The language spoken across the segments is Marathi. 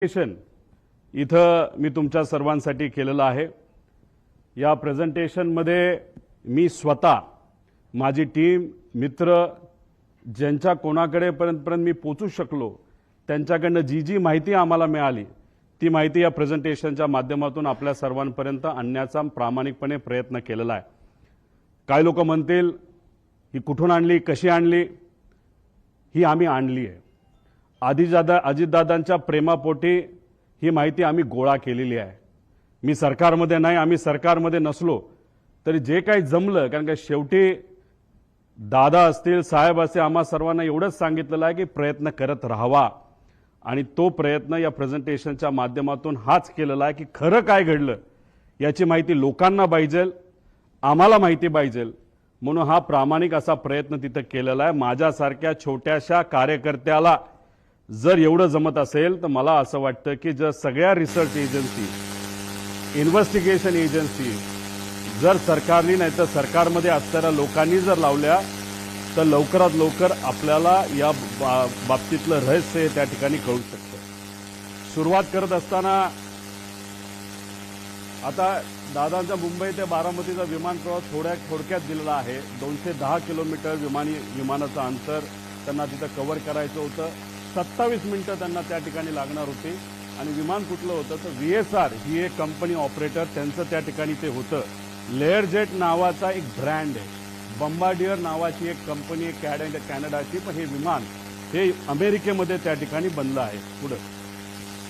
प्रेझेंटेशन इथं मी तुमच्या सर्वांसाठी केलेलं आहे। या प्रेझेंटेशनमध्ये मी स्वतः, माझी टीम, मित्र ज्यांच्या कोणाकडे पर्यंत मी पोहोचू शकलो त्यांच्याकडनं जी माहिती आम्हाला मिळाली ती माहिती या प्रेझेंटेशनच्या माध्यमातून आपल्या सर्वांपर्यंत आणण्याचा प्रामाणिकपणे प्रयत्न केलेला आहे। काही लोक म्हणतील ही कुठून आणली, कशी आणली? ही आम्ही आणली आहे। अजितदादांच्या प्रेमापोटी ही माहिती आम्ही गोळा केलेली आहे। मी सरकारमध्ये नाही, आम्ही सरकारमध्ये नसलो तरी जे काही जमलं, कारण का शेवटी दादा असतील, साहेब असतील, आम्हा सर्वांना एवढंच सांगितलेलं आहे की प्रयत्न करत राहावा आणि तो प्रयत्न या प्रेझेंटेशनच्या माध्यमातून हाच केलेला आहे की खरं काय घडलं याची माहिती लोकांना पाहिजे, आम्हाला माहिती पाहिजे, म्हणून हा प्रामाणिक असा प्रयत्न तिथं केलेला आहे। माझ्यासारख्या छोट्याशा कार्यकर्त्याला जर एवढं जमत असेल तर मला असं वाटतं की जर सगळ्या रिसर्च एजन्सी, इन्व्हेस्टिगेशन एजन्सी जर सरकारने नाही तर सरकारमध्ये असणाऱ्या लोकांनी जर लावल्या तर लवकरात लवकर आपल्याला या बाबतीतलं रहस्य त्या ठिकाणी कळू शकतं। सुरुवात करत असताना आता दादांचा मुंबई ते बारामतीचा विमान प्रवास थोडक्यात दिलेला आहे। 210 किलोमीटर विमानाचं अंतर त्यांना तिथं कव्हर करायचं होतं। 27 मिनिटं त्यांना त्या ठिकाणी लागणार होती आणि विमान कुठलं होतं तर VSR ही एक कंपनी ऑपरेटर त्यांचं त्या ठिकाणी ते होतं। लेअरजेट नावाचा एक ब्रँड आहे, बंबार्डियर नावाची एक कंपनी आहे कॅनडाची, पण हे विमान हे अमेरिकेमध्ये त्या ठिकाणी बनलं आहे। पुढं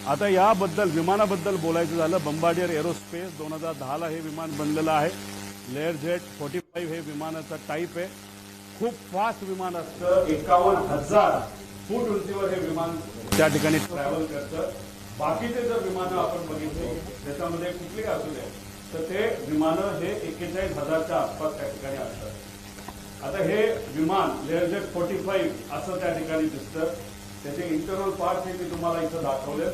आता याबद्दल विमानाबद्दल बोलायचं झालं, बंबार्डियर एरोस्पेस 2010ला हे विमान बनलेलं आहे। लेअरजेट 45 हे विमानाचा टाईप आहे। खूप फास्ट विमान असतं, 51,000 फूट उंचीवर हे विमान त्या ठिकाणी ट्रॅव्हल करतं। बाकीचे जर विमानं आपण बघितले त्याच्यामध्ये कुठली असू दे तर ते विमानं हे 41,000च्या आसपास त्या ठिकाणी असतात। आता हे विमान लेअरजेट 45 असं त्या ठिकाणी दिसतं। त्याचे इंटरनल पार्ट हे मी तुम्हाला इथं दाखवले।